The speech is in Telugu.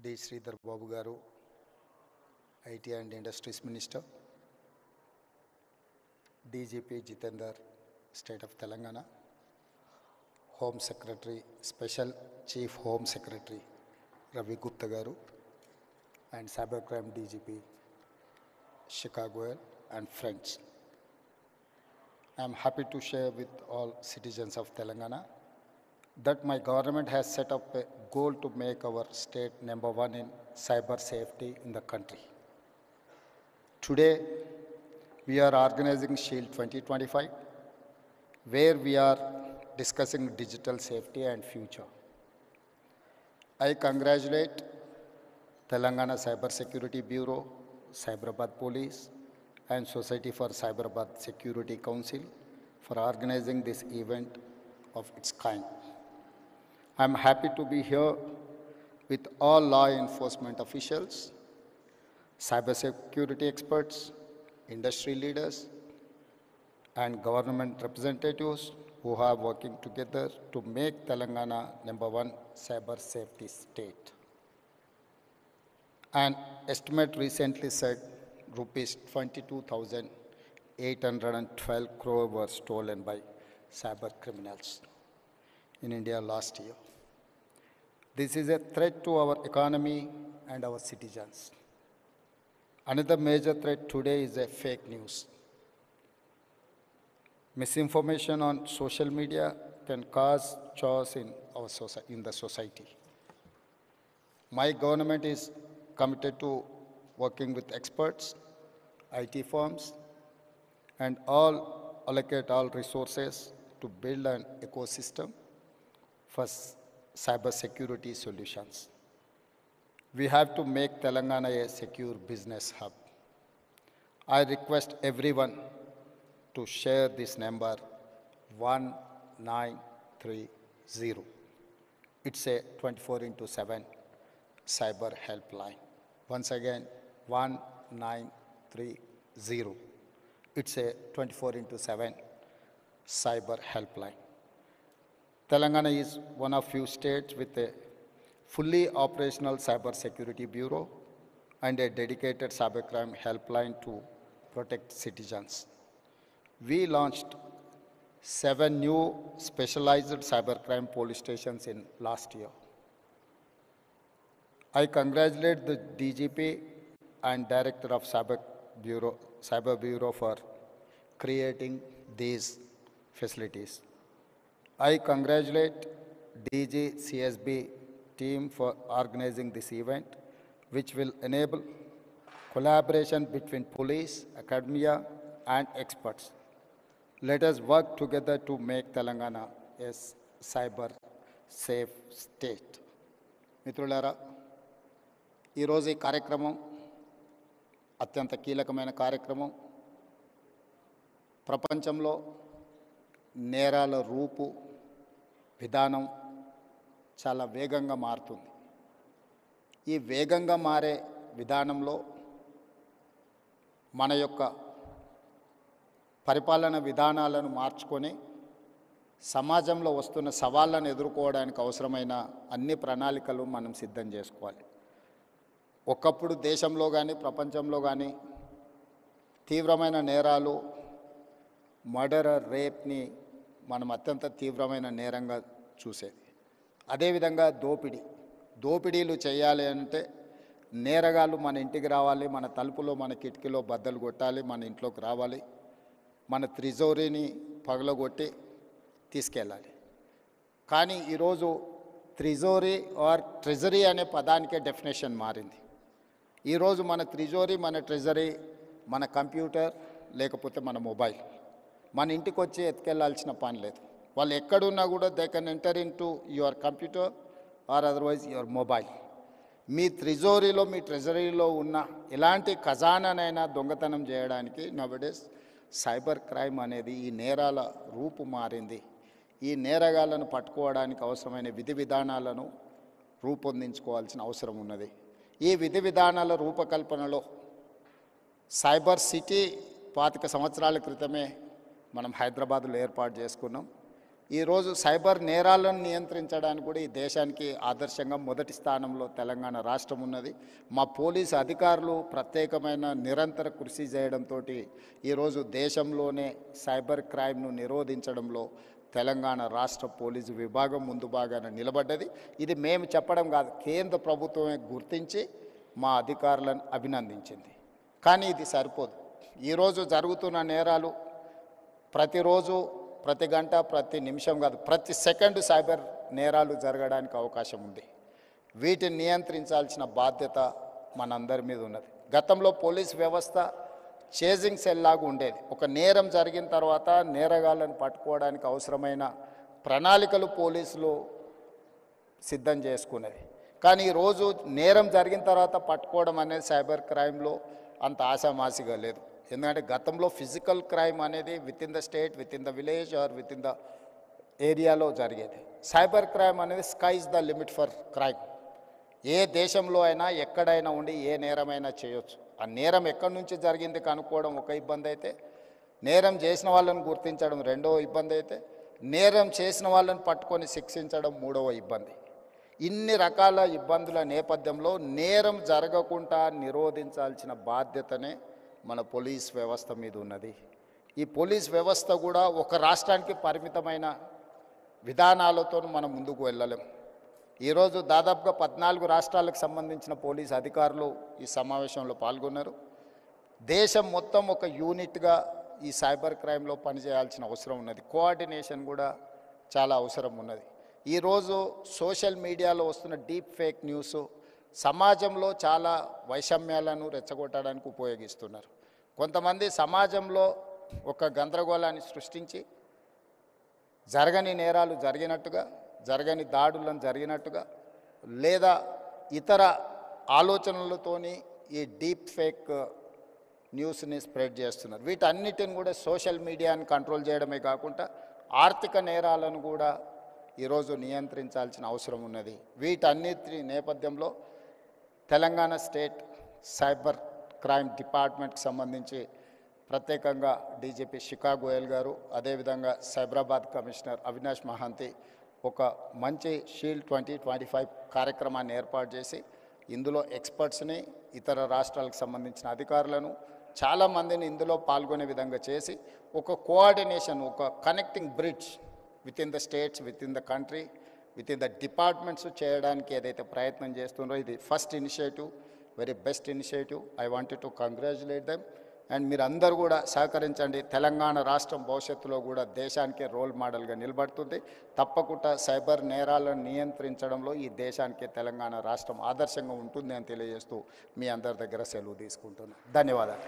D Sridhar Babu garu, IT and industries minister, DGP Jitender, state of Telangana, home secretary, special chief home secretary Ravi Gupta garu, and cybercrime DGP Chicago and friends. I am happy to share with all citizens of Telangana that my government has set up a goal to make our state number one in cyber safety in the country. Today, we are organizing Shield 2025, where we are discussing digital safety and future. I congratulate Telangana Cyber Security Bureau, Cyberabad Police, and Society for Cyberabad Security Council for organizing this event of its kind. I am happy to be here with all law enforcement officials, cybersecurity experts, industry leaders, and government representatives who are working together to make Telangana number one cyber safety state. An estimate recently said rupees 22,812 crore were stolen by cyber criminals in India last year. This is a threat to our economy and our citizens. Another major threat today is a fake news. Misinformation on social media can cause chaos in the society. My government is committed to working with experts, IT firms, and allocate all resources to build an ecosystem for cyber security solutions. We have to make Telangana a secure business hub. I request everyone to share this number 1930. It's a 24/7 cyber helpline. Once again, 1930. It's a 24/7 cyber helpline. Telangana is one of few states with a fully operational cyber security bureau and a dedicated cybercrime helpline to protect citizens. We launched 7 new specialized cybercrime police stations in last year. I congratulate the DGP and Director of Cyber Bureau for creating these facilities. I congratulate DG CSB team for organizing this event, which will enable collaboration between police, academia, and experts. Let us work together to make Telangana a cyber safe state. మిత్రులారా, ఈరోజు ఈ కార్యక్రమం అత్యంత కీలకమైన కార్యక్రమం. ప్రపంచంలో నేరాల రూపు విధానం చాలా వేగంగా మారుతుంది. ఈ వేగంగా మారే విధానంలో మన యొక్క పరిపాలన విధానాలను మార్చుకొని సమాజంలో వస్తున్న సవాళ్ళను ఎదుర్కోవడానికి అవసరమైన అన్ని ప్రణాళికలు మనం సిద్ధం చేసుకోవాలి. ఒకప్పుడు దేశంలో కానీ ప్రపంచంలో కానీ తీవ్రమైన నేరాలు, మర్డర్, రేప్ని మనం అత్యంత తీవ్రమైన నేరంగా చూసేది. అదేవిధంగా దోపిడీలు చేయాలి అంటే నేరగాళ్ళు మన ఇంటికి రావాలి, మన తలుపులో మన కిటికీలో బద్దలు కొట్టాలి, మన ఇంట్లోకి రావాలి, మన త్రిజోరీని పగలగొట్టి తీసుకెళ్ళాలి. కానీ ఈరోజు త్రిజోరీ ఆర్ ట్రెజరీ అనే పదానికే డెఫినేషన్ మారింది. ఈరోజు మన త్రిజోరీ, మన ట్రెజరీ మన కంప్యూటర్ లేకపోతే మన మొబైల్. మన ఇంటికి వచ్చి ఎత్తుకెళ్లాల్సిన పని లేదు. వాళ్ళు ఎక్కడున్నా కూడా they can enter in to your computer or otherwise your mobile. మీ త్రిజోరీలో, మీ ట్రెజరీలో ఉన్న ఎలాంటి ఖజానానైనా దొంగతనం చేయడానికి నవడేస్ సైబర్ క్రైమ్ అనేది ఈ నేరాల రూపు మారింది. ఈ నేరగాళ్లను పట్టుకోవడానికి అవసరమైన విధి విధానాలను రూపొందించుకోవాల్సిన అవసరం ఉన్నది. ఈ విధి విధానాల రూపకల్పనలో సైబర్ సిటీ 25 సంవత్సరాల క్రితమే మనం హైదరాబాద్లో ఏర్పాటు చేసుకున్నాం. ఈరోజు సైబర్ నేరాలను నియంత్రించడానికి కూడా ఈ దేశానికి ఆదర్శంగా మొదటి స్థానంలో తెలంగాణ రాష్ట్రం ఉన్నది. మా పోలీసు అధికారులు ప్రత్యేకమైన నిరంతర కృషి చేయడంతో ఈరోజు దేశంలోనే సైబర్ క్రైమ్ను నిరోధించడంలో తెలంగాణ రాష్ట్ర పోలీసు విభాగం ముందు భాగాన నిలబడ్డది. ఇది మేము చెప్పడం కాదు, కేంద్ర ప్రభుత్వమే గుర్తించి మా అధికారులను అభినందించింది. కానీ ఇది సరిపోదు. ఈరోజు జరుగుతున్న నేరాలు ప్రతిరోజు, ప్రతి గంట, ప్రతి నిమిషం కాదు, ప్రతి సెకండ్ సైబర్ నేరాలు జరగడానికి అవకాశం ఉంది. వీటిని నియంత్రించాల్సిన బాధ్యత మనందరి మీద ఉన్నది. గతంలో పోలీస్ వ్యవస్థ చేజింగ్ సెల్ లాగా ఉండేది. ఒక నేరం జరిగిన తర్వాత నేరగాళ్ళను పట్టుకోవడానికి అవసరమైన ప్రణాళికలు పోలీసులు సిద్ధం చేసుకునేది. కానీ ఈరోజు నేరం జరిగిన తర్వాత పట్టుకోవడం అనేది సైబర్ క్రైమ్లో అంత ఆశామాసిగా లేదు. ఎందుకంటే గతంలో ఫిజికల్ క్రైమ్ అనేది within the state, within the village or within the ఏరియాలో జరిగేది. సైబర్ క్రైమ్ అనేది skies the limit for crime. ఏ దేశంలో అయినా ఎక్కడైనా ఉండి ఏ నేరమైనా చేయొచ్చు. ఆ నేరం ఎక్కడి నుంచి జరిగింది కనుక్కోవడం ఒక ఇబ్బంది అయితే, నేరం చేసిన వాళ్ళని గుర్తించడం రెండవ ఇబ్బంది అయితే, నేరం చేసిన వాళ్ళని పట్టుకొని శిక్షించడం మూడవ ఇబ్బంది. ఇన్ని రకాల ఇబ్బందుల నేపథ్యంలో నేరం జరగకుండా నిరోధించాల్సిన బాధ్యతనే మన పోలీస్ వ్యవస్థ మీద ఉన్నది. ఈ పోలీస్ వ్యవస్థ కూడా ఒక రాష్ట్రానికి పరిమితమైన విధానాలతో మనం ముందుకు వెళ్ళలేం. ఈరోజు దాదాపుగా 14 రాష్ట్రాలకు సంబంధించిన పోలీస్ అధికారులు ఈ సమావేశంలో పాల్గొన్నారు. దేశం మొత్తం ఒక యూనిట్గా ఈ సైబర్ క్రైమ్లో పనిచేయాల్సిన అవసరం ఉన్నది. కోఆర్డినేషన్ కూడా చాలా అవసరం ఉన్నది. ఈరోజు సోషల్ మీడియాలో వస్తున్న డీప్ ఫేక్ న్యూస్ సమాజంలో చాలా వైషమ్యాలను రెచ్చగొట్టడానికి ఉపయోగిస్తున్నారు. కొంతమంది సమాజంలో ఒక గందరగోళాన్ని సృష్టించి జరగని నేరాలు జరిగినట్టుగా, జరగని దాడులను జరిగినట్టుగా, లేదా ఇతర ఆలోచనలతోని ఈ డీప్ ఫేక్ న్యూస్ని స్ప్రెడ్ చేస్తున్నారు. వీటన్నిటిని కూడా సోషల్ మీడియాని కంట్రోల్ చేయడమే కాకుండా ఆర్థిక నేరాలను కూడా ఈరోజు నియంత్రించాల్సిన అవసరం ఉన్నది. వీటన్నిటి నేపథ్యంలో తెలంగాణ స్టేట్ సైబర్ క్రైమ్ డిపార్ట్మెంట్కి సంబంధించి ప్రత్యేకంగా డీజీపీ శిఖా గోయల్ గారు, అదేవిధంగా సైబరాబాద్ కమిషనర్ అవినాష్ మహాంతి ఒక మంచి షీల్డ్ 2025 కార్యక్రమాన్ని ఏర్పాటు చేసి ఇందులో ఎక్స్పర్ట్స్ని, ఇతర రాష్ట్రాలకు సంబంధించిన అధికారులను చాలామందిని ఇందులో పాల్గొనే విధంగా చేసి ఒక కోఆర్డినేషన్, ఒక connecting bridge with in the states, with in the country, with in the departments చేయడానికి ఏదైతే ప్రయత్నం చేస్తున్నారో ఇది first initiative, very best initiative. I wanted to congratulate them. And మీరు అందరూ కూడా సహకరించండి. తెలంగాణ రాష్ట్రం భవిష్యత్తులో కూడా దేశానికే రోల్ మోడల్గా నిలబడుతుంది. తప్పకుండా సైబర్ నేరాలను నియంత్రించడంలో ఈ దేశానికి తెలంగాణ రాష్ట్రం ఆదర్శంగా ఉంటుంది అని తెలియజేస్తూ మీ అందరి దగ్గర సెలవు తీసుకుంటున్నాను. ధన్యవాదాలు.